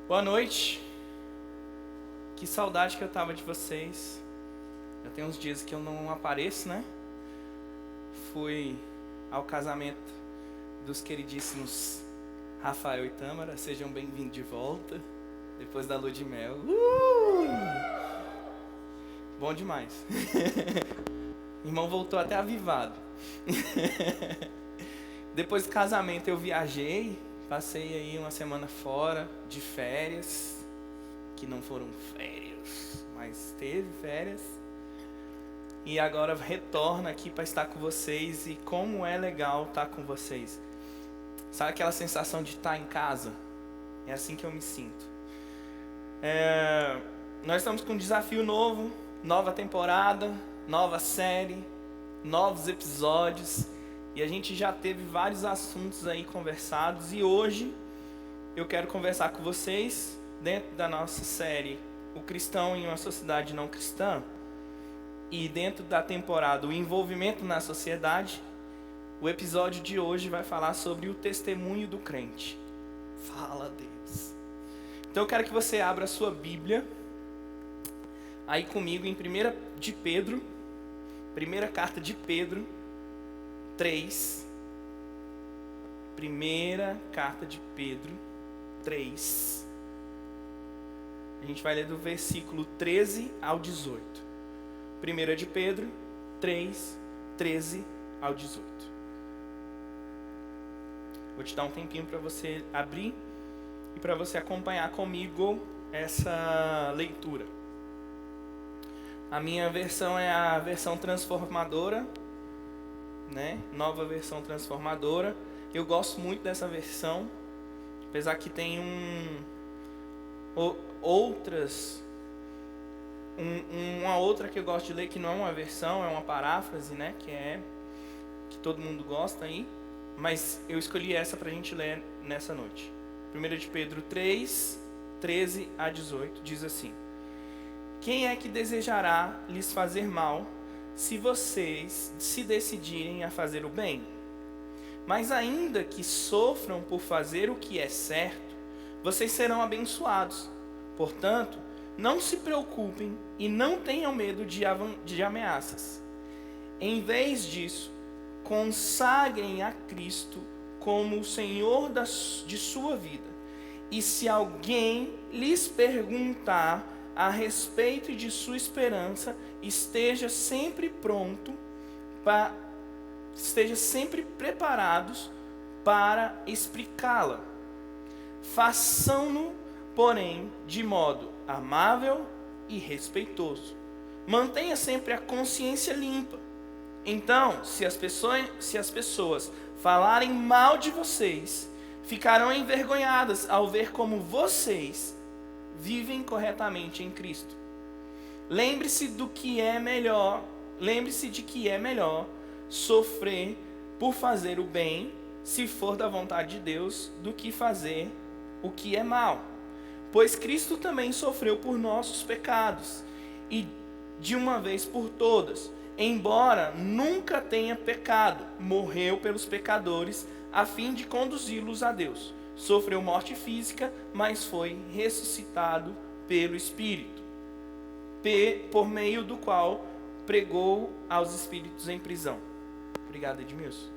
Boa noite. Que saudade que eu tava de vocês. Já tem uns dias que eu não apareço, né? Fui ao casamento dos queridíssimos Rafael e Tâmara. Sejam bem-vindos de volta, depois da lua de mel. Bom demais. Irmão voltou até avivado. Depois do casamento eu viajei. Passei aí uma semana fora, de férias, que não foram férias, mas teve férias. E agora retorno aqui para estar com vocês, e como é legal estar com vocês. Sabe aquela sensação de estar em casa? É assim que eu me sinto. Nós estamos com um desafio novo, nova temporada, nova série, novos episódios. E a gente já teve vários assuntos aí conversados, e hoje eu quero conversar com vocês dentro da nossa série O Cristão em uma Sociedade Não Cristã, e dentro da temporada O Envolvimento na Sociedade. O episódio de hoje vai falar sobre o testemunho do crente. Fala, Deus. Então eu quero que você abra a sua Bíblia aí comigo em 1 de Pedro, primeira carta de Pedro 3, primeira carta de Pedro 3, a gente vai ler do versículo 13 ao 18, 1 de Pedro 3, 13 ao 18, vou te dar um tempinho para você abrir e para você acompanhar comigo essa leitura. A minha versão é a versão transformadora, né? Nova versão transformadora. Eu gosto muito dessa versão, apesar que tem uma outra que eu gosto de ler, que não é uma versão, é uma paráfrase, né? Que todo mundo gosta aí, mas eu escolhi essa pra gente ler nessa noite. 1 de Pedro 3, 13 a 18 diz assim: quem é que desejará lhes fazer mal, se vocês se decidirem a fazer o bem? Mas ainda que sofram por fazer o que é certo, vocês serão abençoados. Portanto, não se preocupem e não tenham medo de ameaças. Em vez disso, consagrem a Cristo como o Senhor de sua vida. E se alguém lhes perguntar a respeito de sua esperança, esteja sempre preparados para explicá-la. Façam-no, porém, de modo amável e respeitoso. Mantenha sempre a consciência limpa. Então, se as pessoas falarem mal de vocês, ficarão envergonhadas ao ver como vocês vivem corretamente em Cristo. Lembre-se de que é melhor sofrer por fazer o bem, se for da vontade de Deus, do que fazer o que é mal. Pois Cristo também sofreu por nossos pecados, e de uma vez por todas, embora nunca tenha pecado, morreu pelos pecadores, a fim de conduzi-los a Deus. Sofreu morte física, mas foi ressuscitado pelo Espírito, por meio do qual pregou aos espíritos em prisão. Obrigado, Edmilson.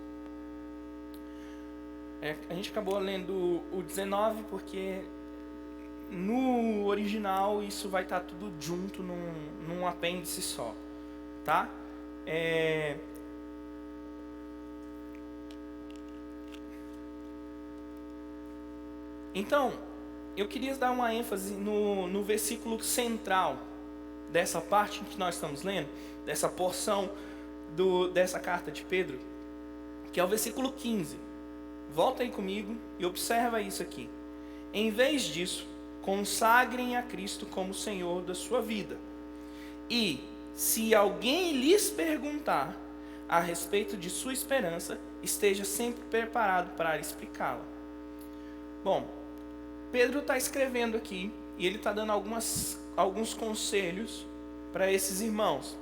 A gente acabou lendo o 19 porque no original isso vai estar tudo junto num apêndice só, tá? Então, eu queria dar uma ênfase no versículo central dessa parte que nós estamos lendo, dessa porção dessa carta de Pedro, que é o versículo 15. Volta aí comigo e observa isso aqui. Em vez disso, consagrem a Cristo como Senhor da sua vida. E, se alguém lhes perguntar a respeito de sua esperança, esteja sempre preparado para explicá-la. Bom, Pedro está escrevendo aqui, e ele está dando alguns conselhos para esses irmãos.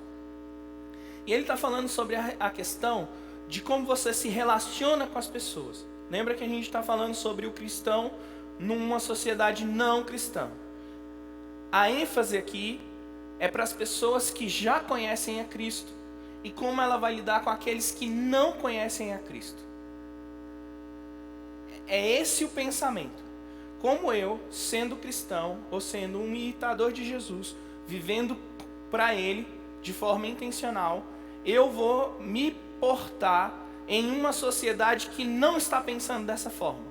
E ele está falando sobre a questão de como você se relaciona com as pessoas. Lembra que a gente está falando sobre o cristão numa sociedade não cristã. A ênfase aqui é para as pessoas que já conhecem a Cristo e como ela vai lidar com aqueles que não conhecem a Cristo. É esse o pensamento. Como eu, sendo cristão ou sendo um imitador de Jesus, vivendo para Ele de forma intencional, eu vou me portar em uma sociedade que não está pensando dessa forma.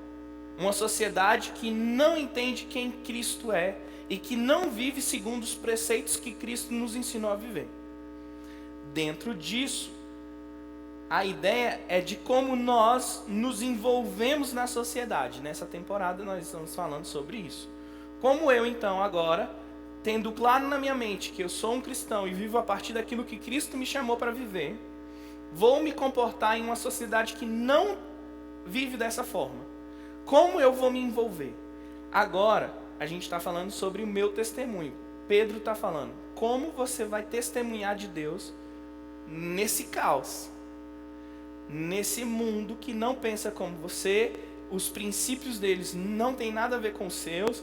Uma sociedade que não entende quem Cristo é e que não vive segundo os preceitos que Cristo nos ensinou a viver. Dentro disso, a ideia é de como nós nos envolvemos na sociedade. Nessa temporada nós estamos falando sobre isso. Como eu então agora, tendo claro na minha mente que eu sou um cristão e vivo a partir daquilo que Cristo me chamou para viver, vou me comportar em uma sociedade que não vive dessa forma. Como eu vou me envolver? Agora, a gente está falando sobre o meu testemunho. Pedro está falando, como você vai testemunhar de Deus nesse caos? Nesse mundo que não pensa como você, os princípios deles não tem nada a ver com os seus.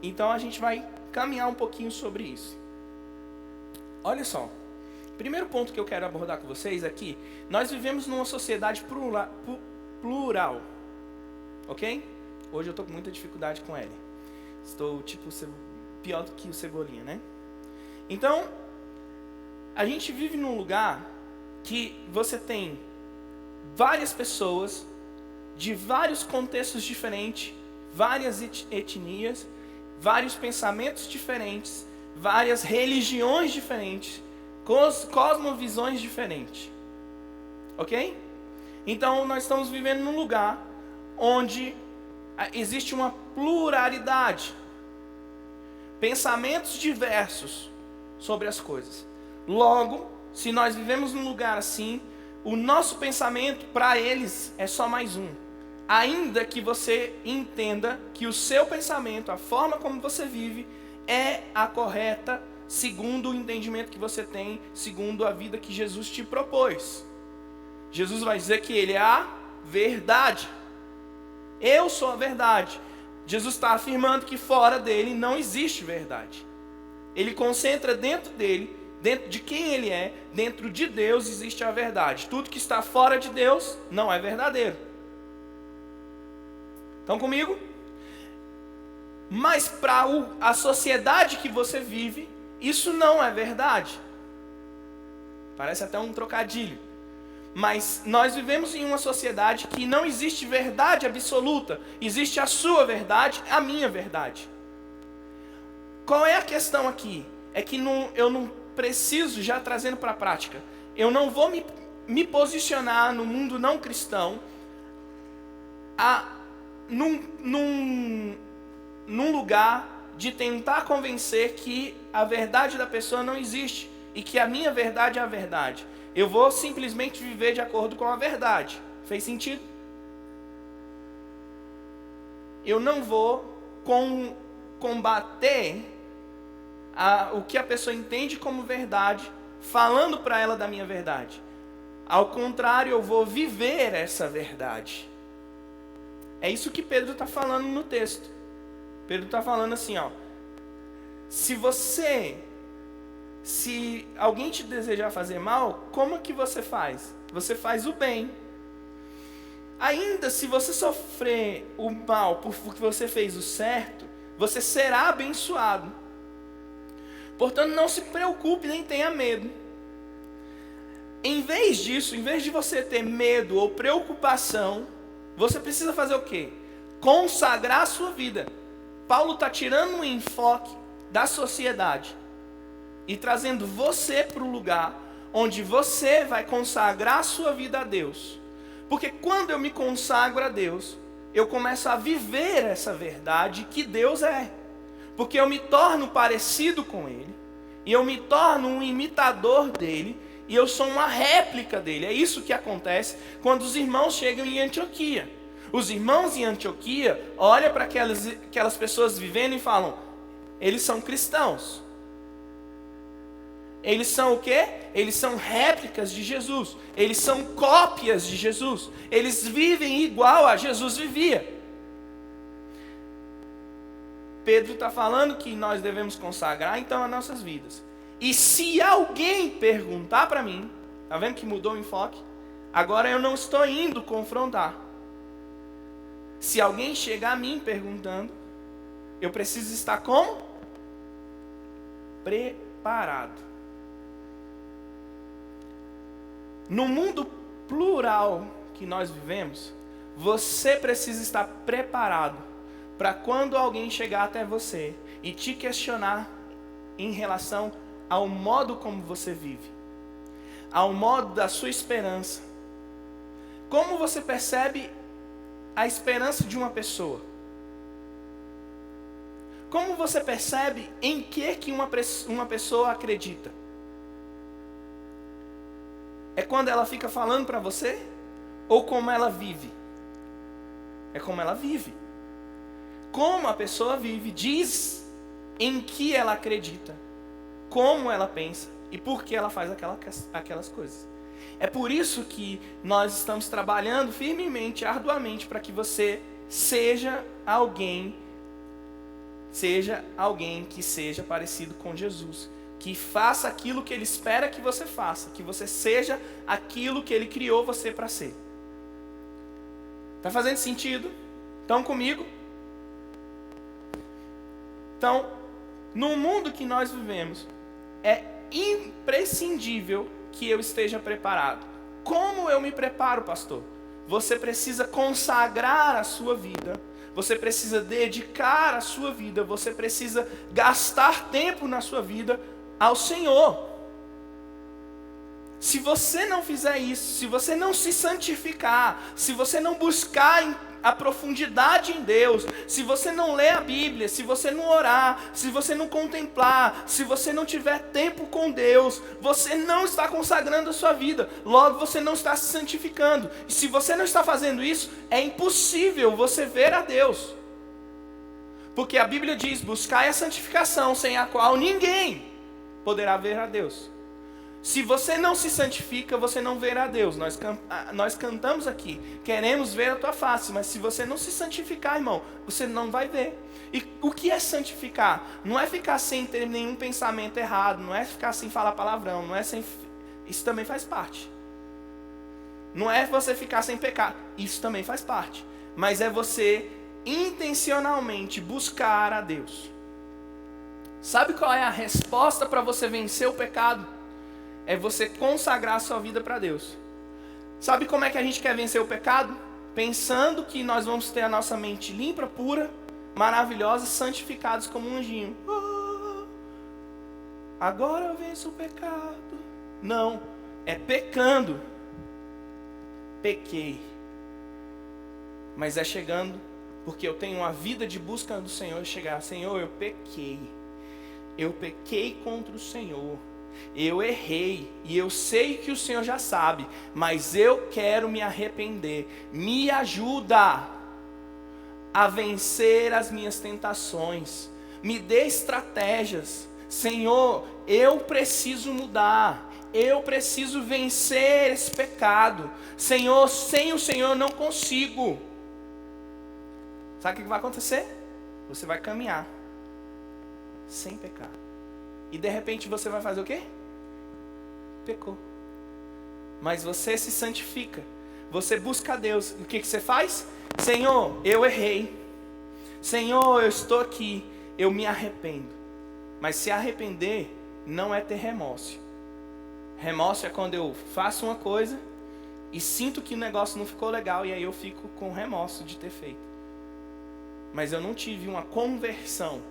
Então a gente vai caminhar um pouquinho sobre isso. Olha só, primeiro ponto que eu quero abordar com vocês aqui, nós vivemos numa sociedade plural, ok? Hoje eu estou com muita dificuldade com L. Estou tipo pior do que o Cebolinha, né? Então, a gente vive num lugar que você tem várias pessoas de vários contextos diferentes, várias etnias, vários pensamentos diferentes, várias religiões diferentes, cosmovisões diferentes. Ok? Então nós estamos vivendo num lugar onde existe uma pluralidade, pensamentos diversos sobre as coisas. Logo, se nós vivemos num lugar assim, o nosso pensamento para eles é só mais um. Ainda que você entenda que o seu pensamento, a forma como você vive, é a correta, segundo o entendimento que você tem, segundo a vida que Jesus te propôs. Jesus vai dizer que Ele é a verdade. Eu sou a verdade. Jesus está afirmando que fora dele não existe verdade. Ele concentra dentro dele, dentro de quem Ele é, dentro de Deus existe a verdade. Tudo que está fora de Deus não é verdadeiro. Estão comigo? Mas para a sociedade que você vive, isso não é verdade. Parece até um trocadilho. Mas nós vivemos em uma sociedade que não existe verdade absoluta. Existe a sua verdade, a minha verdade. Qual é a questão aqui? É que eu não preciso, já trazendo para a prática, eu não vou me posicionar no mundo não cristão num lugar de tentar convencer que a verdade da pessoa não existe e que a minha verdade é a verdade. Eu vou simplesmente viver de acordo com a verdade. Fez sentido? Eu não vou combater o que a pessoa entende como verdade, falando para ela da minha verdade. Ao contrário, eu vou viver essa verdade. É isso que Pedro está falando no texto. Pedro está falando assim, ó. Se alguém te desejar fazer mal, como que você faz? Você faz o bem. Ainda se você sofrer o mal porque você fez o certo, você será abençoado. Portanto, não se preocupe nem tenha medo. Em vez disso, em vez de você ter medo ou preocupação, você precisa fazer o quê? Consagrar a sua vida. Paulo está tirando um enfoque da sociedade e trazendo você para o lugar onde você vai consagrar a sua vida a Deus. Porque quando eu me consagro a Deus, eu começo a viver essa verdade que Deus é. Porque eu me torno parecido com Ele, e eu me torno um imitador dEle, e eu sou uma réplica dEle. É isso que acontece quando os irmãos chegam em Antioquia. Os irmãos em Antioquia olham para aquelas pessoas vivendo e falam, eles são cristãos. Eles são o quê? Eles são réplicas de Jesus. Eles são cópias de Jesus. Eles vivem igual a Jesus vivia. Pedro está falando que nós devemos consagrar então as nossas vidas. E se alguém perguntar para mim, tá vendo que mudou o enfoque? Agora eu não estou indo confrontar. Se alguém chegar a mim perguntando, eu preciso estar como? Preparado. No mundo plural que nós vivemos, você precisa estar preparado para quando alguém chegar até você e te questionar em relação ao modo como você vive, ao modo da sua esperança. Como você percebe a esperança de uma pessoa? Como você percebe em que uma pessoa acredita? É quando ela fica falando para você? Ou como ela vive? É como ela vive. Como a pessoa vive, diz em que ela acredita, como ela pensa e por que ela faz aquelas coisas. É por isso que nós estamos trabalhando firmemente, arduamente, para que você seja alguém que seja parecido com Jesus, que faça aquilo que Ele espera que você faça, que você seja aquilo que Ele criou você para ser. Está fazendo sentido? Estão comigo? Então, no mundo que nós vivemos, é imprescindível que eu esteja preparado. Como eu me preparo, pastor? Você precisa consagrar a sua vida, você precisa dedicar a sua vida, você precisa gastar tempo na sua vida ao Senhor. Se você não fizer isso, se você não se santificar, se você não buscar a profundidade em Deus, se você não ler a Bíblia, se você não orar, se você não contemplar, se você não tiver tempo com Deus, você não está consagrando a sua vida, logo você não está se santificando. E se você não está fazendo isso, é impossível você ver a Deus. Porque a Bíblia diz: buscai a santificação, sem a qual ninguém poderá ver a Deus. Se você não se santifica, você não verá Deus. Nós cantamos aqui, queremos ver a tua face, mas se você não se santificar, irmão, você não vai ver. E o que é santificar? Não é ficar sem ter nenhum pensamento errado, não é ficar sem falar palavrão, não é sem... Isso também faz parte. Não é você ficar sem pecar, isso também faz parte. Mas é você intencionalmente buscar a Deus. Sabe qual é a resposta para você vencer o pecado? É você consagrar a sua vida para Deus. Sabe como é que a gente quer vencer o pecado? Pensando que nós vamos ter a nossa mente limpa, pura, maravilhosa, santificados como um anjinho. Agora eu venço o pecado. Não, é pecando. Pequei. Mas é chegando, porque eu tenho uma vida de busca do Senhor, chegar: Senhor, eu pequei. Eu pequei contra o Senhor. Eu errei, e eu sei que o Senhor já sabe, mas eu quero me arrepender. Me ajuda a vencer as minhas tentações. Me dê estratégias. Senhor, eu preciso mudar. Eu preciso vencer esse pecado. Senhor, sem o Senhor eu não consigo. Sabe o que vai acontecer? Você vai caminhar sem pecar. E de repente você vai fazer o quê? Pecou. Mas você se santifica. Você busca a Deus. O que você faz? Senhor, eu errei. Senhor, eu estou aqui. Eu me arrependo. Mas se arrepender não é ter remorso. Remorso é quando eu faço uma coisa e sinto que o negócio não ficou legal, e aí eu fico com remorso de ter feito. Mas eu não tive uma conversão.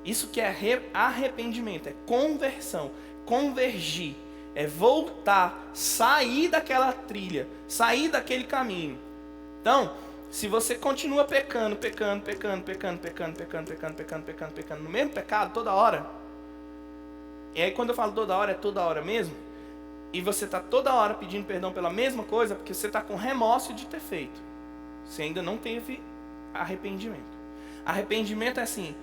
Isso que é arrependimento, é conversão, convergir, é voltar, sair daquela trilha, sair daquele caminho. Então, se você continua pecando no mesmo pecado toda hora, e aí quando eu falo toda hora, é toda hora mesmo, e você está toda hora pedindo perdão pela mesma coisa, porque você está com remorso de ter feito, você ainda não teve arrependimento. Arrependimento é assim: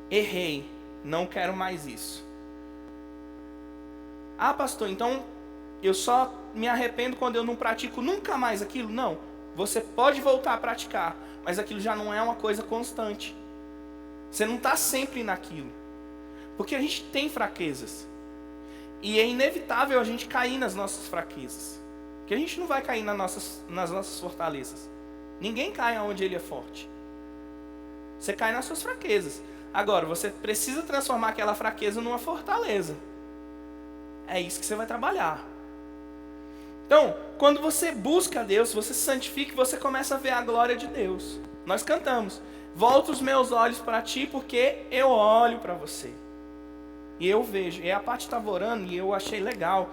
errei, não quero mais isso. Ah, pastor, então eu só me arrependo quando eu não pratico nunca mais aquilo? Não, você pode voltar a praticar, mas aquilo já não é uma coisa constante. Você não está sempre naquilo. Porque a gente tem fraquezas. E é inevitável a gente cair nas nossas fraquezas. Porque a gente não vai cair nas nossas fortalezas. Ninguém cai onde ele é forte. Você cai nas suas fraquezas. Agora, você precisa transformar aquela fraqueza numa fortaleza. É isso que você vai trabalhar. Então, quando você busca a Deus, você se santifica e você começa a ver a glória de Deus. Nós cantamos: volta os meus olhos para ti, porque eu olho para você. E eu vejo. E a Paty estava orando e eu achei legal.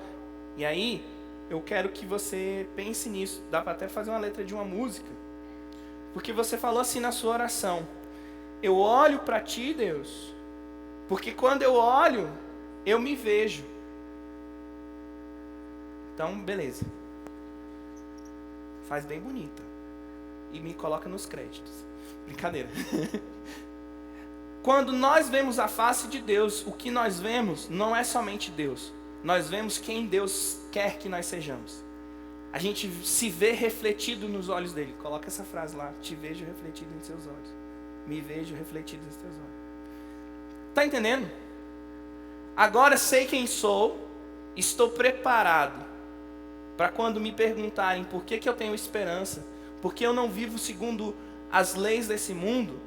E aí, eu quero que você pense nisso. Dá para até fazer uma letra de uma música. Porque você falou assim na sua oração: eu olho para ti, Deus, porque quando eu olho, eu me vejo. Então, beleza. Faz bem bonita. E me coloca nos créditos. Brincadeira. Quando nós vemos a face de Deus, o que nós vemos não é somente Deus. Nós vemos quem Deus quer que nós sejamos. A gente se vê refletido nos olhos dele. Coloca essa frase lá: te vejo refletido em seus olhos. Me vejo refletido nos teus olhos. Está entendendo? Agora sei quem sou. Estou preparado para quando me perguntarem por que eu tenho esperança, porque eu não vivo segundo as leis desse mundo,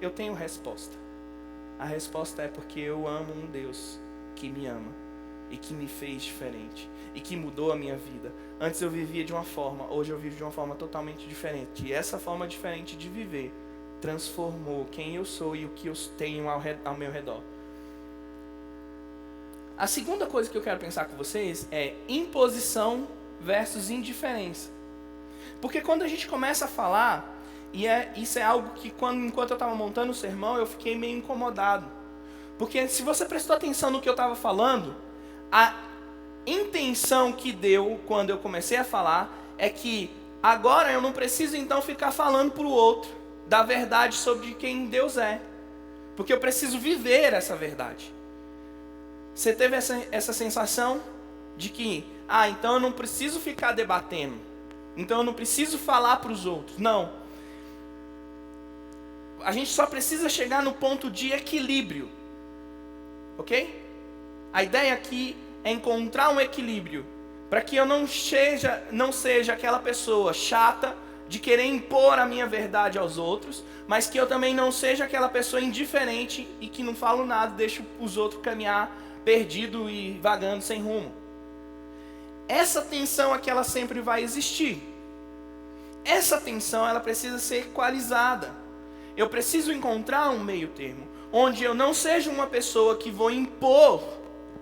eu tenho resposta. A resposta é porque eu amo um Deus que me ama e que me fez diferente e que mudou a minha vida. Antes eu vivia de uma forma, hoje eu vivo de uma forma totalmente diferente. E essa forma diferente de viver transformou quem eu sou e o que eu tenho ao meu redor. A segunda coisa que eu quero pensar com vocês é imposição versus indiferença. Porque quando a gente começa a falar, isso é algo que enquanto eu estava montando o sermão, eu fiquei meio incomodado. Porque se você prestou atenção no que eu estava falando, a intenção que deu quando eu comecei a falar é que agora eu não preciso então ficar falando para o outro da verdade sobre quem Deus é. Porque eu preciso viver essa verdade. Você teve essa sensação de que, então eu não preciso ficar debatendo. Então eu não preciso falar para os outros. Não. A gente só precisa chegar no ponto de equilíbrio. Ok? A ideia aqui é encontrar um equilíbrio. Para que eu não seja aquela pessoa chata de querer impor a minha verdade aos outros, mas que eu também não seja aquela pessoa indiferente e que não falo nada, deixo os outros caminhar perdido e vagando sem rumo. Essa tensão aqui ela sempre vai existir. Essa tensão ela precisa ser equalizada. Eu preciso encontrar um meio termo, onde eu não seja uma pessoa que vou impor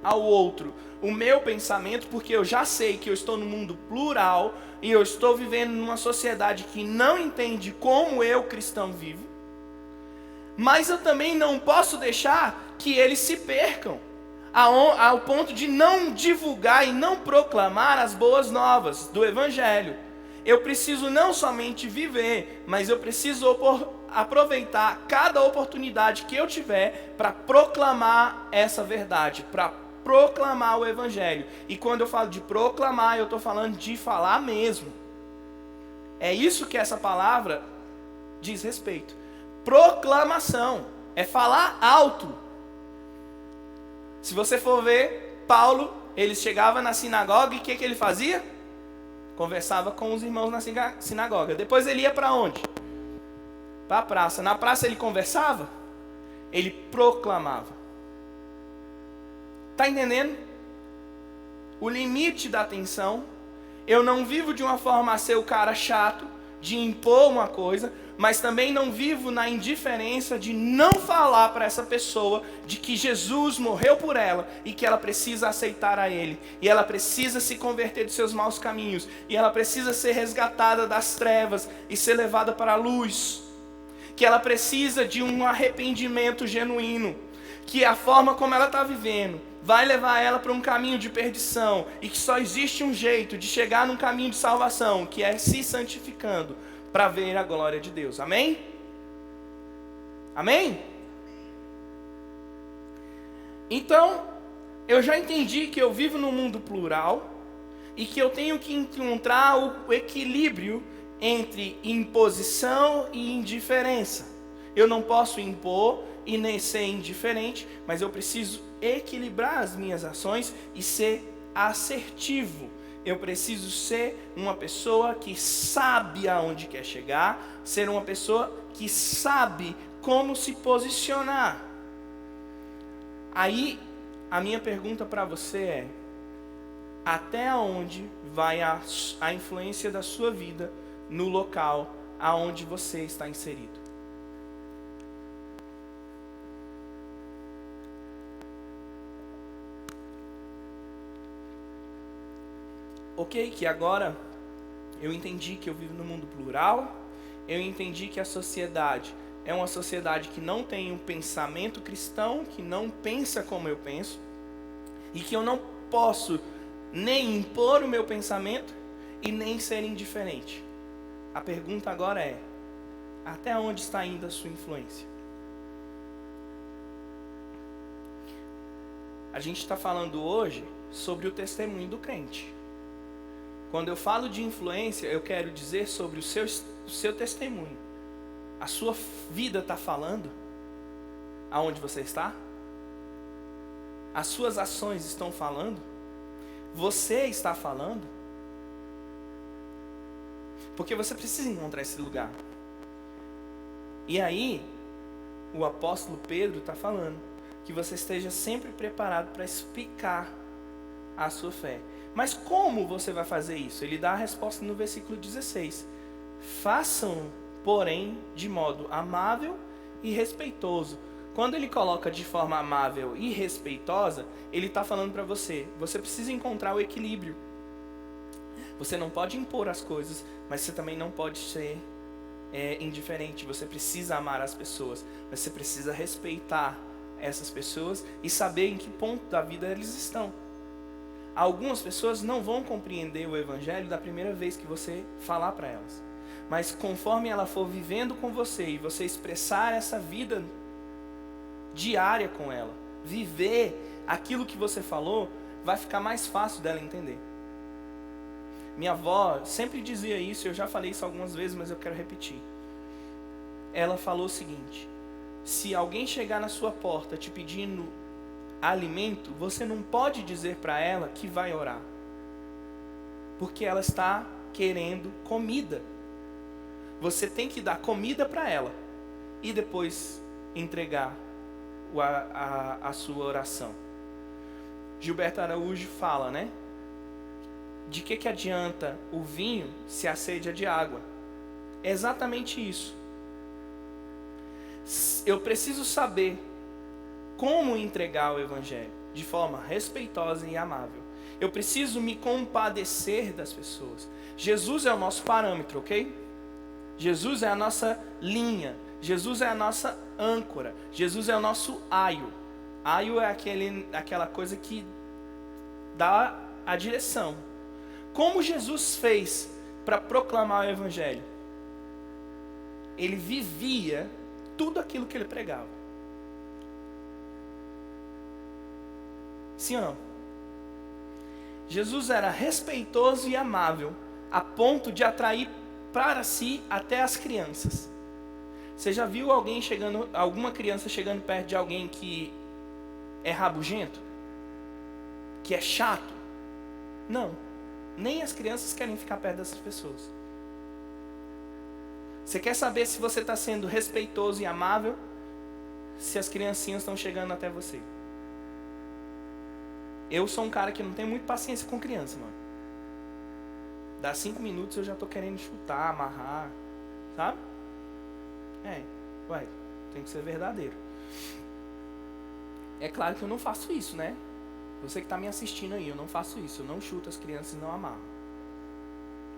ao outro o meu pensamento, porque eu já sei que eu estou no mundo plural e eu estou vivendo numa sociedade que não entende como eu, cristão, vivo. Mas eu também não posso deixar que eles se percam ao ponto de não divulgar e não proclamar as boas novas do Evangelho. Eu preciso não somente viver, mas eu preciso aproveitar cada oportunidade que eu tiver para proclamar essa verdade, para proclamar o Evangelho. E quando eu falo de proclamar, eu estou falando de falar mesmo. É isso que essa palavra diz respeito. Proclamação é falar alto. Se você for ver, Paulo, ele chegava na sinagoga e o que ele fazia? Conversava com os irmãos na sinagoga. Depois ele ia para onde? Para a praça. Na praça ele conversava? Ele proclamava. Está entendendo? O limite da atenção. Eu não vivo de uma forma a ser o cara chato, de impor uma coisa, mas também não vivo na indiferença de não falar para essa pessoa de que Jesus morreu por ela e que ela precisa aceitar a Ele. E ela precisa se converter dos seus maus caminhos. E ela precisa ser resgatada das trevas e ser levada para a luz. Que ela precisa de um arrependimento genuíno. Que a forma como ela está vivendo vai levar ela para um caminho de perdição. E que só existe um jeito de chegar num caminho de salvação, que é se santificando para ver a glória de Deus. Amém? Amém? Então, eu já entendi que eu vivo num mundo plural e que eu tenho que encontrar o equilíbrio entre imposição e indiferença. eu não posso impor e nem ser indiferente, mas eu preciso equilibrar as minhas ações e ser assertivo. Eu preciso ser uma pessoa que sabe aonde quer chegar, ser uma pessoa que sabe como se posicionar. Aí, a minha pergunta para você é: até onde vai a influência da sua vida no local aonde você está inserido? Ok, que agora eu entendi que eu vivo num mundo plural, eu entendi que a sociedade é uma sociedade que não tem um pensamento cristão, que não pensa como eu penso, e que eu não posso nem impor o meu pensamento e nem ser indiferente. A pergunta agora é: até onde está indo a sua influência? A gente está falando hoje sobre o testemunho do crente. Quando eu falo de influência, eu quero dizer sobre o seu testemunho. A sua vida está falando aonde você está? As suas ações estão falando? Você está falando? Porque você precisa encontrar esse lugar. E aí, o apóstolo Pedro está falando que você esteja sempre preparado para explicar a sua fé. Mas como você vai fazer isso? Ele dá a resposta no versículo 16. Façam, porém, de modo amável e respeitoso. Quando ele coloca de forma amável e respeitosa, ele está falando para você: você precisa encontrar o equilíbrio. Você não pode impor as coisas, mas você também não pode ser indiferente. Você precisa amar as pessoas, mas você precisa respeitar essas pessoas e saber em que ponto da vida eles estão. Algumas pessoas não vão compreender o evangelho da primeira vez que você falar para elas. Mas conforme ela for vivendo com você e você expressar essa vida diária com ela, viver aquilo que você falou, vai ficar mais fácil dela entender. Minha avó sempre dizia isso, eu já falei isso algumas vezes, mas eu quero repetir. Ela falou o seguinte: se alguém chegar na sua porta te pedindo alimento, você não pode dizer para ela que vai orar, porque ela está querendo comida. Você tem que dar comida para ela e depois entregar a sua oração. Gilberto Araújo fala, né? De que adianta o vinho se a sede é de água? É exatamente isso. Eu preciso saber como entregar o evangelho de forma respeitosa e amável. Eu preciso me compadecer das pessoas. Jesus é o nosso parâmetro, ok? Jesus é a nossa linha. Jesus é a nossa âncora. Jesus é o nosso aio. Aio é aquela coisa que dá a direção. Como Jesus fez para proclamar o evangelho? Ele vivia tudo aquilo que ele pregava. Sim ou não? Jesus era respeitoso e amável a ponto de atrair para si até as crianças. Você já viu alguma criança chegando perto de alguém que é rabugento? Que é chato? Não. Nem as crianças querem ficar perto dessas pessoas. Você quer saber se você está sendo respeitoso e amável? Se as criancinhas estão chegando até você. Eu sou um cara que não tem muito paciência com criança, mano. Dá 5 minutos eu já tô querendo chutar, amarrar, sabe? Tem que ser verdadeiro. É claro que eu não faço isso, né? Você que tá me assistindo aí, eu não faço isso. Eu não chuto as crianças e não amarro.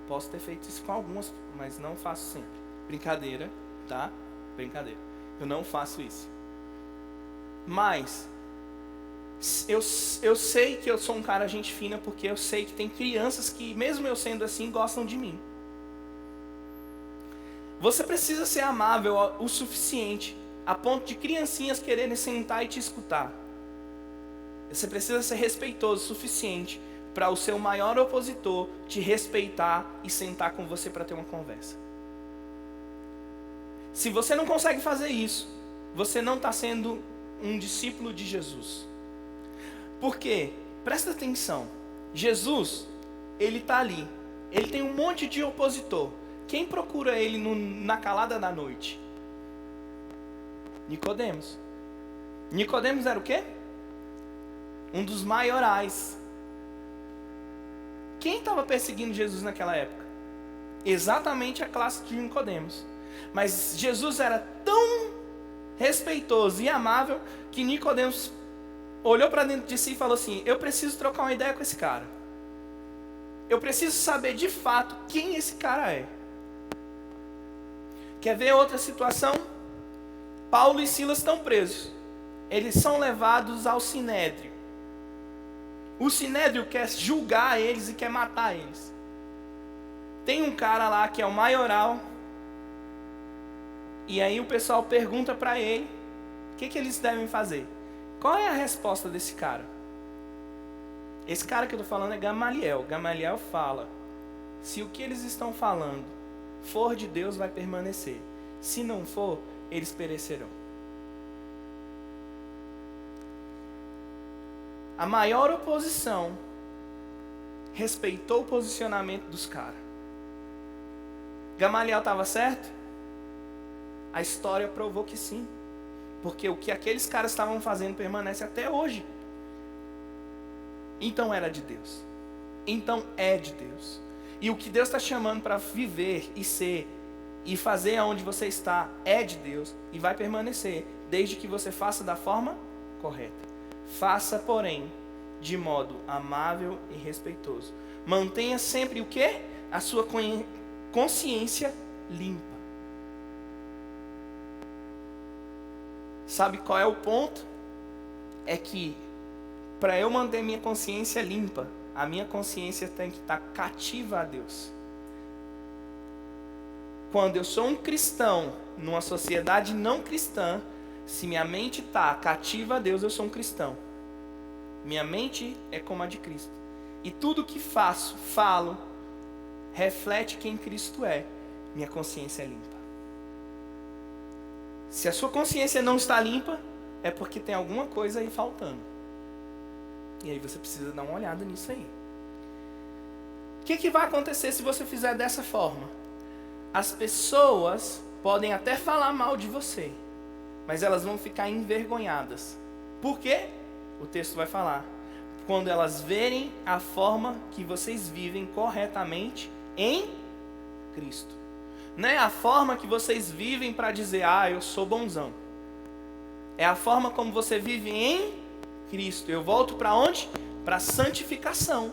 Posso ter feito isso com algumas, mas não faço sempre. Brincadeira, tá? Brincadeira. Eu não faço isso. Mas eu sei que eu sou um cara gente fina, porque eu sei que tem crianças que, mesmo eu sendo assim, gostam de mim. Você precisa ser amável o suficiente a ponto de criancinhas quererem sentar e te escutar. Você precisa ser respeitoso o suficiente para o seu maior opositor te respeitar e sentar com você para ter uma conversa. Se você não consegue fazer isso, você não está sendo um discípulo de Jesus. Por quê? Presta atenção. Jesus, ele está ali. Ele tem um monte de opositor. Quem procura ele na calada da noite? Nicodemos. Nicodemos era o quê? Um dos maiorais. Quem estava perseguindo Jesus naquela época? Exatamente a classe de Nicodemos. Mas Jesus era tão respeitoso e amável que Nicodemos olhou para dentro de si e falou assim: eu preciso trocar uma ideia com esse cara. Eu preciso saber de fato quem esse cara é. Quer ver outra situação? Paulo e Silas estão presos. Eles são levados ao Sinédrio. O Sinédrio quer julgar eles e quer matar eles. Tem um cara lá que é o maioral. E aí o pessoal pergunta para ele o que eles devem fazer. Qual é a resposta desse cara? Esse cara que eu estou falando é Gamaliel. Gamaliel fala: se o que eles estão falando for de Deus, vai permanecer. Se não for, eles perecerão. A maior oposição respeitou o posicionamento dos caras. Gamaliel estava certo? A história provou que sim. Porque o que aqueles caras estavam fazendo permanece até hoje. Então era de Deus. Então é de Deus. E o que Deus está chamando para viver e ser e fazer aonde você está é de Deus e vai permanecer, desde que você faça da forma correta. Faça, porém, de modo amável e respeitoso. Mantenha sempre o quê? A sua consciência limpa. Sabe qual é o ponto? É que para eu manter minha consciência limpa, a minha consciência tem que estar cativa a Deus. Quando eu sou um cristão numa sociedade não cristã, se minha mente está cativa a Deus, eu sou um cristão. Minha mente é como a de Cristo. E tudo que faço, falo, reflete quem Cristo é. Minha consciência é limpa. Se a sua consciência não está limpa, é porque tem alguma coisa aí faltando. E aí você precisa dar uma olhada nisso aí. O que vai acontecer se você fizer dessa forma? As pessoas podem até falar mal de você, mas elas vão ficar envergonhadas. Por quê? O texto vai falar. Quando elas verem a forma que vocês vivem corretamente em Cristo. Não é a forma que vocês vivem para dizer: ah, eu sou bonzão. É a forma como você vive em Cristo. Eu volto para onde? Para a santificação.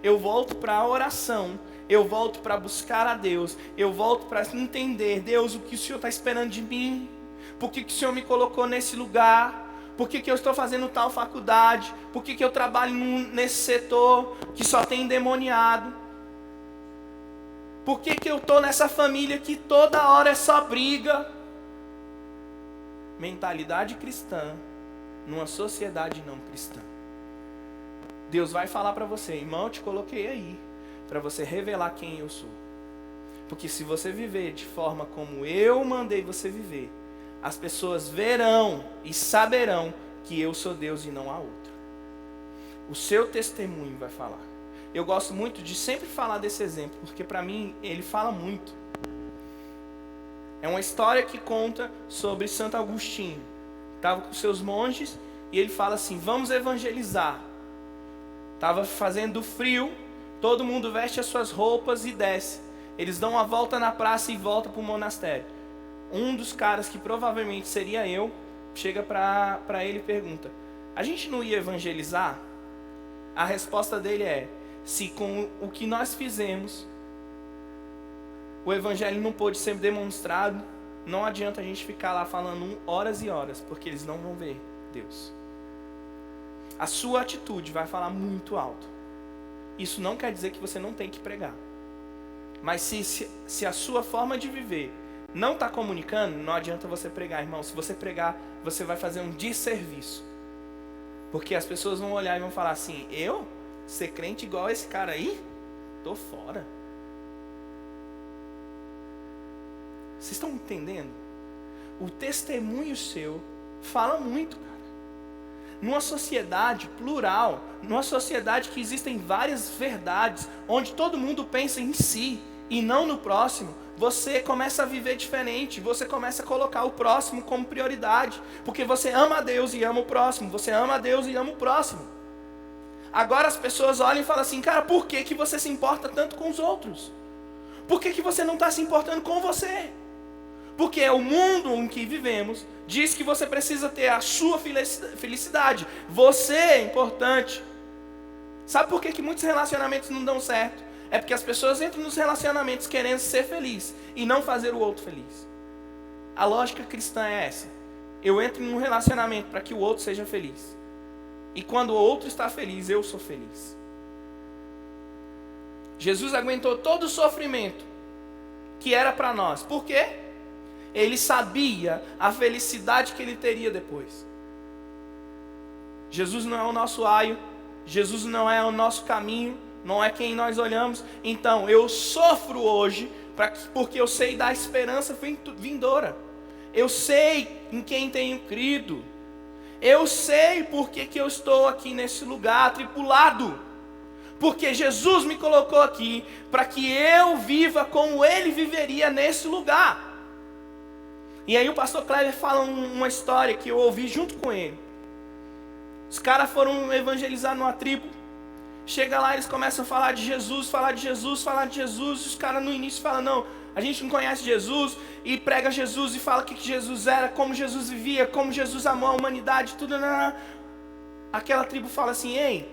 Eu volto para a oração. Eu volto para buscar a Deus. Eu volto para entender: Deus, o que o Senhor está esperando de mim? Por que o Senhor me colocou nesse lugar? Por que eu estou fazendo tal faculdade? Por que eu trabalho nesse setor que só tem endemoniado? Por que eu estou nessa família que toda hora é só briga? Mentalidade cristã numa sociedade não cristã. Deus vai falar para você: irmão, eu te coloquei aí para você revelar quem eu sou. Porque se você viver de forma como eu mandei você viver, as pessoas verão e saberão que eu sou Deus e não há outro. O seu testemunho vai falar. Eu gosto muito de sempre falar desse exemplo, porque para mim ele fala muito. É uma história que conta sobre Santo Agostinho. Estava com seus monges e ele fala assim: vamos evangelizar. Estava fazendo frio, todo mundo veste as suas roupas e desce. Eles dão uma volta na praça e volta para o monastério. Um dos caras, que provavelmente seria eu, chega para ele e pergunta: a gente não ia evangelizar? A resposta dele é: se com o que nós fizemos o evangelho não pôde ser demonstrado, não adianta a gente ficar lá falando horas e horas, porque eles não vão ver Deus. A sua atitude vai falar muito alto. Isso não quer dizer que você não tem que pregar. Mas se a sua forma de viver não está comunicando, não adianta você pregar, irmão. Se você pregar, você vai fazer um desserviço. Porque as pessoas vão olhar e vão falar assim: eu? Ser crente igual esse cara aí? Tô fora. Vocês estão entendendo? o testemunho seu fala muito, cara. Numa sociedade plural, numa sociedade que existem várias verdades, onde todo mundo pensa em si e não no próximo, você começa a viver diferente, você começa a colocar o próximo como prioridade, porque você ama a Deus e ama o próximo, você ama a Deus e ama o próximo. Agora as pessoas olham e falam assim, cara, por que você se importa tanto com os outros? Por que você não está se importando com você? Porque o mundo em que vivemos diz que você precisa ter a sua felicidade. Você é importante. Sabe por que muitos relacionamentos não dão certo? É porque as pessoas entram nos relacionamentos querendo ser feliz e não fazer o outro feliz. A lógica cristã é essa. Eu entro num relacionamento para que o outro seja feliz. E quando o outro está feliz, eu sou feliz. Jesus aguentou todo o sofrimento que era para nós. Por quê? Ele sabia a felicidade que ele teria depois. Jesus não é o nosso aio, Jesus não é o nosso caminho, não é quem nós olhamos. Então, eu sofro hoje porque eu sei da esperança vindoura. Eu sei em quem tenho crido. Eu sei porque que eu estou aqui nesse lugar tripulado. Porque Jesus me colocou aqui para que eu viva como Ele viveria nesse lugar. E aí o pastor Kleber fala uma história que eu ouvi junto com ele. Os caras foram evangelizar numa tribo. Chega lá, eles começam a falar de Jesus, falar de Jesus, falar de Jesus. E os caras no início falam, não, a gente não conhece Jesus. E prega Jesus e fala o que Jesus era, como Jesus vivia, como Jesus amou a humanidade, tudo. Aquela tribo fala assim, ei,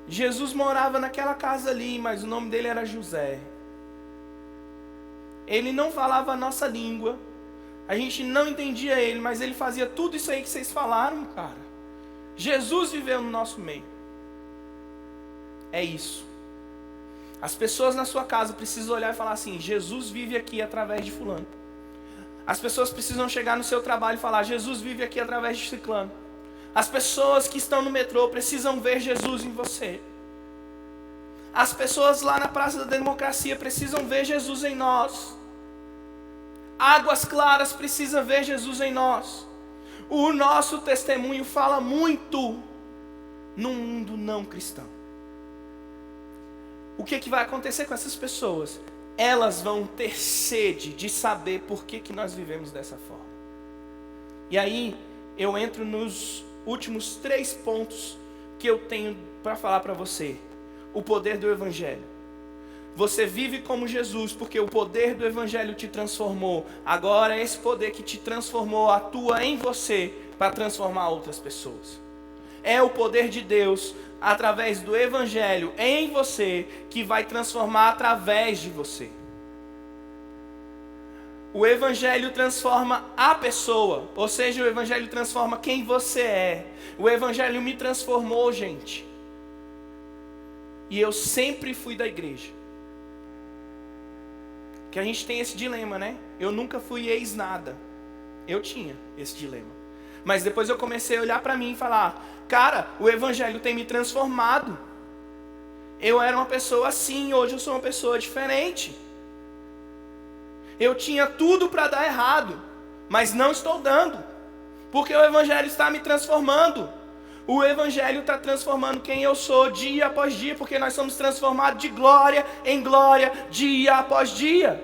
Jesus morava naquela casa ali, mas o nome dele era José. Ele não falava a nossa língua. A gente não entendia ele, mas ele fazia tudo isso aí que vocês falaram, cara. Jesus viveu no nosso meio. É isso. As pessoas na sua casa precisam olhar e falar assim, Jesus vive aqui através de fulano. As pessoas precisam chegar no seu trabalho e falar, Jesus vive aqui através de ciclano. As pessoas que estão no metrô precisam ver Jesus em você. As pessoas lá na Praça da Democracia precisam ver Jesus em nós. Águas Claras precisa ver Jesus em nós. O nosso testemunho fala muito no mundo não cristão. O que vai acontecer com essas pessoas? Elas vão ter sede de saber por que nós vivemos dessa forma. E aí eu entro nos últimos 3 pontos que eu tenho para falar para você. O poder do Evangelho. Você vive como Jesus porque o poder do Evangelho te transformou. Agora esse poder que te transformou atua em você para transformar outras pessoas. É o poder de Deus através do Evangelho em você que vai transformar através de você. O Evangelho transforma a pessoa, ou seja, o Evangelho transforma quem você é. O Evangelho me transformou, gente. E eu sempre fui da igreja. Que a gente tem esse dilema, né? Eu nunca fui ex-nada. Eu tinha esse dilema. Mas depois eu comecei a olhar para mim e falar, cara, o Evangelho tem me transformado. Eu era uma pessoa assim, hoje eu sou uma pessoa diferente. Eu tinha tudo para dar errado, mas não estou dando. Porque o Evangelho está me transformando. O Evangelho está transformando quem eu sou dia após dia, porque nós somos transformados de glória em glória, dia após dia.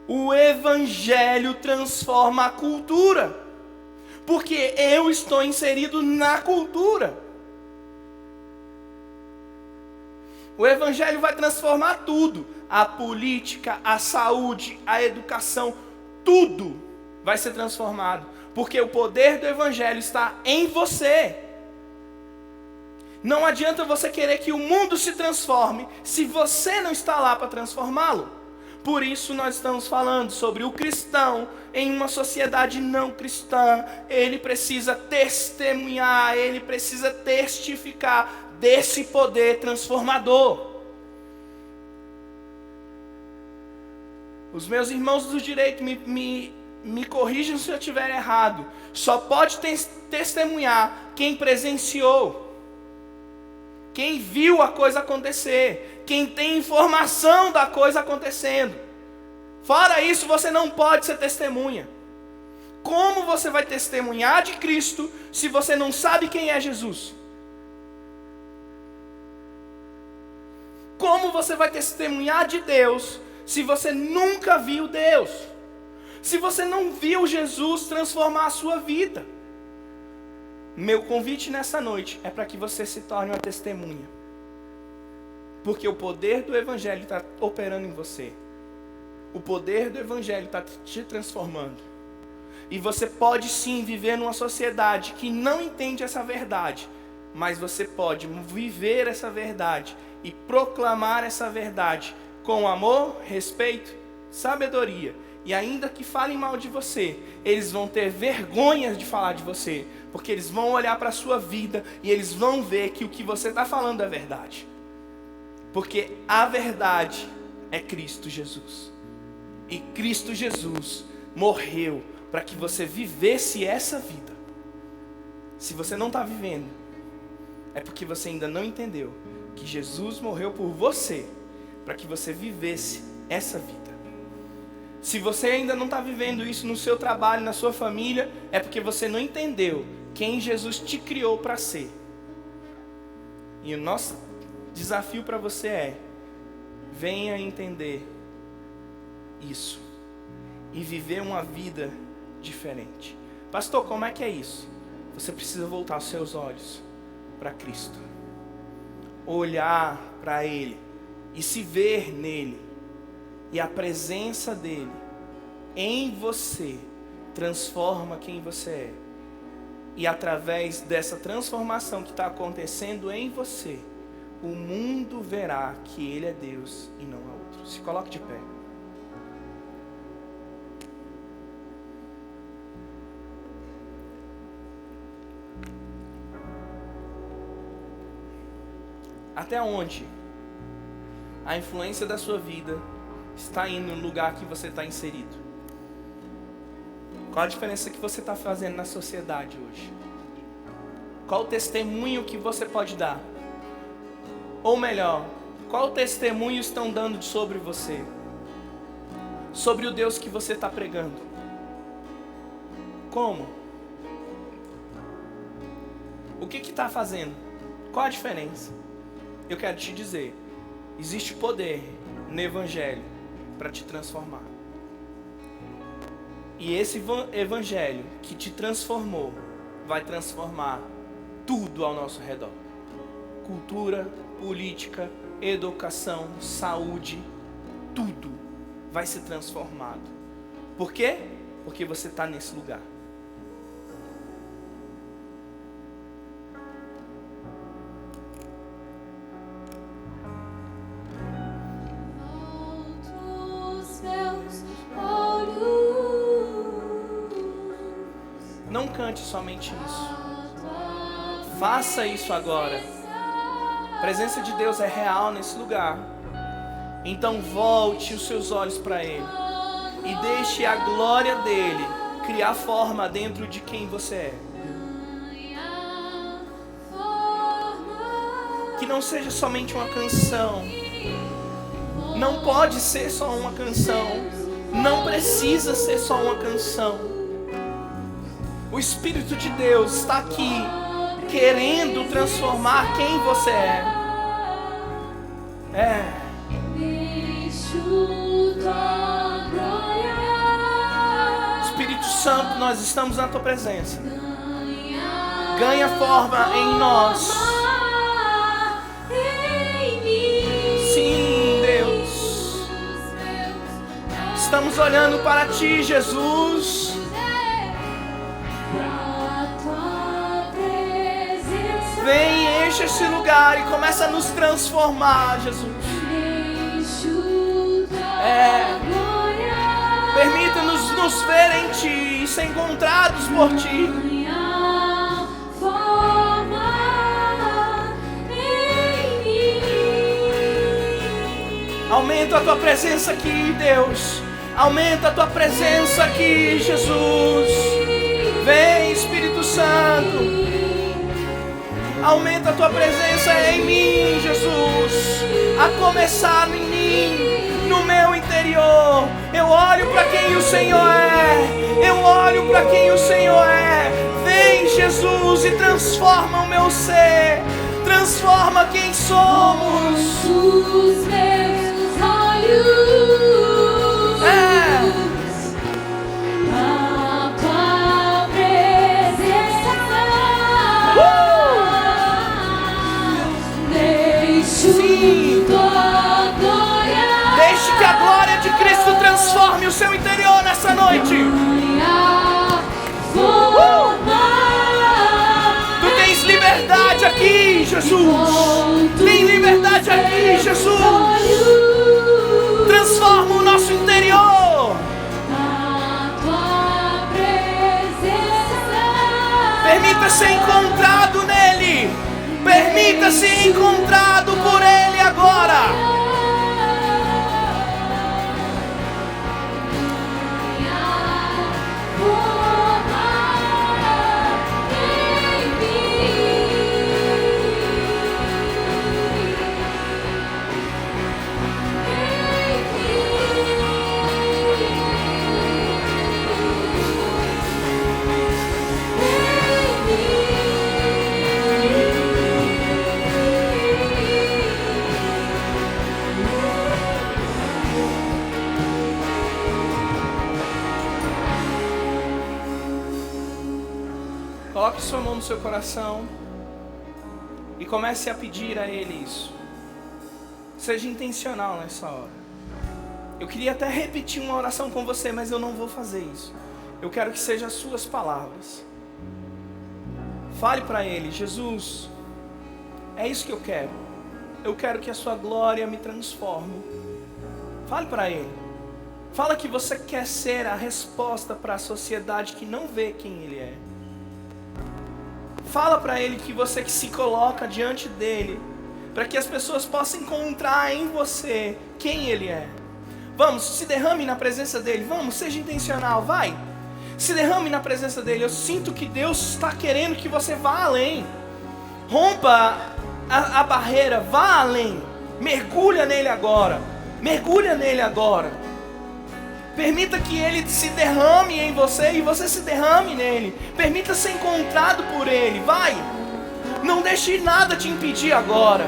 O Evangelho transforma a cultura, porque eu estou inserido na cultura. O Evangelho vai transformar tudo, a política, a saúde, a educação, tudo vai ser transformado. Porque o poder do Evangelho está em você. Não adianta você querer que o mundo se transforme se você não está lá para transformá-lo. Por isso nós estamos falando sobre o cristão em uma sociedade não cristã. Ele precisa testemunhar, ele precisa testificar desse poder transformador. Os meus irmãos do direito me corrijam se eu estiver errado. Só pode testemunhar quem presenciou, quem viu a coisa acontecer, quem tem informação da coisa acontecendo. Fora isso, você não pode ser testemunha. Como você vai testemunhar de Cristo se você não sabe quem é Jesus? Como você vai testemunhar de Deus se você nunca viu Deus? Se você não viu Jesus transformar a sua vida? Meu convite nessa noite é para que você se torne uma testemunha. Porque o poder do Evangelho está operando em você. O poder do Evangelho está te transformando. E você pode sim viver numa sociedade que não entende essa verdade. Mas você pode viver essa verdade e proclamar essa verdade com amor, respeito, sabedoria. E ainda que falem mal de você, eles vão ter vergonha de falar de você. Porque eles vão olhar para a sua vida e eles vão ver que o que você está falando é verdade. Porque a verdade é Cristo Jesus. E Cristo Jesus morreu para que você vivesse essa vida. Se você não está vivendo, é porque você ainda não entendeu que Jesus morreu por você, para que você vivesse essa vida. Se você ainda não está vivendo isso no seu trabalho, na sua família, é porque você não entendeu quem Jesus te criou para ser. E o nosso desafio para você é: venha entender isso e viver uma vida diferente. Pastor, como é que é isso? Você precisa voltar os seus olhos para Cristo, olhar para Ele e se ver nele, e a presença dele em você transforma quem você é. E através dessa transformação que está acontecendo em você, o mundo verá que Ele é Deus e não há outro. Se coloque de pé. Até onde a influência da sua vida está indo no lugar que você está inserido? Qual a diferença que você está fazendo na sociedade hoje? Qual o testemunho que você pode dar? Ou melhor, qual testemunho estão dando sobre você? Sobre o Deus que você está pregando? Como? O que está fazendo? Qual a diferença? Eu quero te dizer, existe poder no Evangelho para te transformar. E esse Evangelho que te transformou vai transformar tudo ao nosso redor. Cultura, política, educação, saúde, tudo vai ser transformado. Por quê? Porque você está nesse lugar. Não cante somente isso. Faça isso agora. A presença de Deus é real nesse lugar. Então volte os seus olhos para Ele e deixe a glória dele criar forma dentro de quem você é. Que não seja somente uma canção. Não pode ser só uma canção. Não precisa ser só uma canção. O Espírito de Deus está aqui querendo transformar quem você é. Espírito Santo, nós estamos na tua presença. Ganha forma em nós. Sim, Deus. Estamos olhando para ti, Jesus. Vem e enche esse lugar e começa a nos transformar, Jesus. Permita-nos nos ver em Ti e ser encontrados por Ti. Aumenta a Tua presença aqui, Deus. Aumenta a Tua presença aqui, Jesus. Vem, Espírito Santo. Aumenta a tua presença em mim, Jesus. A começar em mim. no meu interior. Eu olho para quem o Senhor é. Eu olho para quem o Senhor é. Vem, Jesus, e transforma o meu ser. Transforma quem somos. Os meus olhos. A tua presença. Deixe tua glória. Deixe que a glória de Cristo transforme o seu interior nessa noite. Tu tens liberdade aqui, Jesus. Tem liberdade aqui, Jesus. Transforma o nosso interior. Permita ser encontrado nele. Permita ser encontrado por ele agora. Coloque sua mão no seu coração e comece a pedir a Ele isso. Seja intencional nessa hora. Eu queria até repetir uma oração com você, mas eu não vou fazer isso. Eu quero que sejam as suas palavras. Fale para Ele: Jesus, é isso que eu quero. Eu quero que a sua glória me transforme. Fale para Ele. Fala que você quer ser a resposta para a sociedade que não vê quem Ele é. Fala para Ele que você que se coloca diante dEle, para que as pessoas possam encontrar em você quem Ele é. Vamos, se derrame na presença dEle. Vamos, seja intencional, vai. Se derrame na presença dEle. Eu sinto que Deus está querendo que você vá além. Rompa a barreira, vá além. Mergulha nele agora. Mergulha nele agora. Permita que Ele se derrame em você e você se derrame nele. Permita ser encontrado por Ele. Vai. Não deixe nada te impedir agora.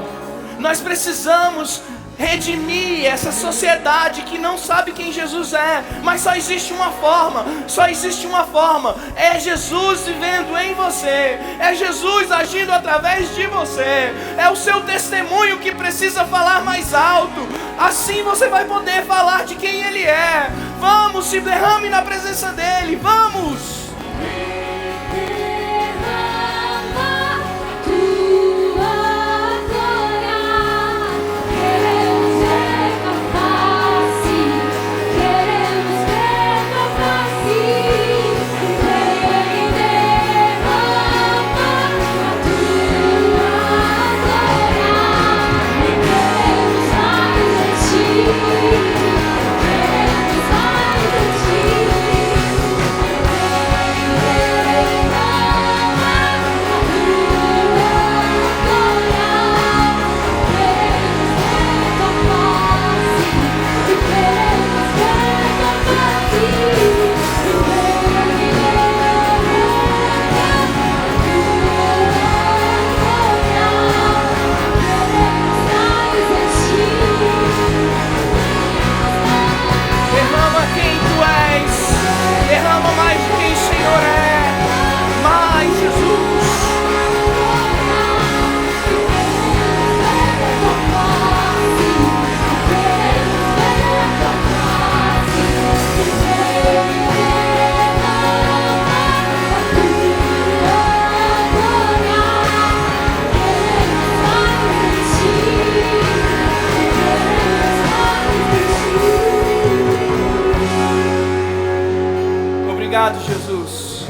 Nós precisamos redimir essa sociedade que não sabe quem Jesus é. Mas só existe uma forma. Só existe uma forma. É Jesus vivendo em você. É Jesus agindo através de você. É o seu testemunho que precisa falar mais alto. Assim você vai poder falar de quem Ele é. Vamos, se derrame na presença dEle. Vamos. Obrigado, Jesus,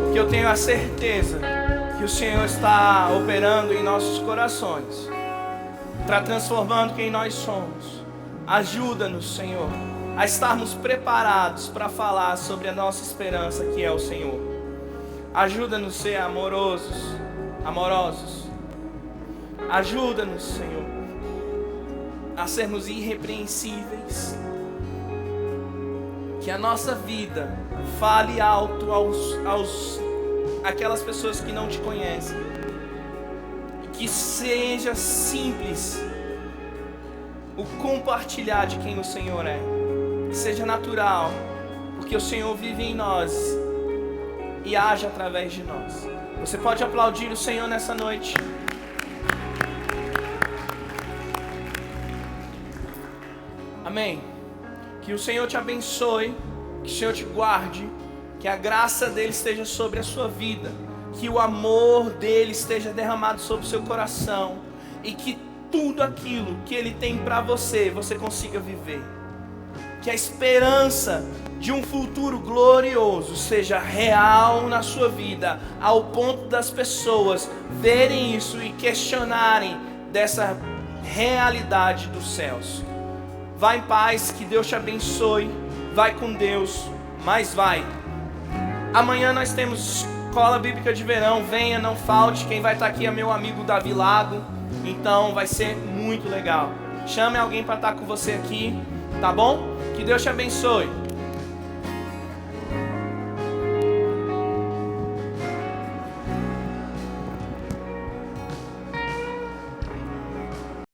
porque eu tenho a certeza que o Senhor está operando em nossos corações, está transformando quem nós somos. Ajuda-nos, Senhor, a estarmos preparados para falar sobre a nossa esperança, que é o Senhor. Ajuda-nos a ser amorosos. Ajuda-nos, Senhor, a sermos irrepreensíveis. Que a nossa vida fale alto aquelas pessoas que não te conhecem. E que seja simples o compartilhar de quem o Senhor é. Que seja natural, porque o Senhor vive em nós e age através de nós. Você pode aplaudir o Senhor nessa noite. Amém. Que o Senhor te abençoe, que o Senhor te guarde, que a graça dele esteja sobre a sua vida, que o amor dele esteja derramado sobre o seu coração e que tudo aquilo que ele tem para você, você consiga viver. Que a esperança de um futuro glorioso seja real na sua vida, ao ponto das pessoas verem isso e questionarem dessa realidade dos céus. Vai em paz, que Deus te abençoe. Vai com Deus, mas vai. Amanhã nós temos escola bíblica de verão. Venha, não falte. Quem vai estar aqui é meu amigo Davi Lago. Então vai ser muito legal. Chame alguém para estar com você aqui, tá bom? Que Deus te abençoe.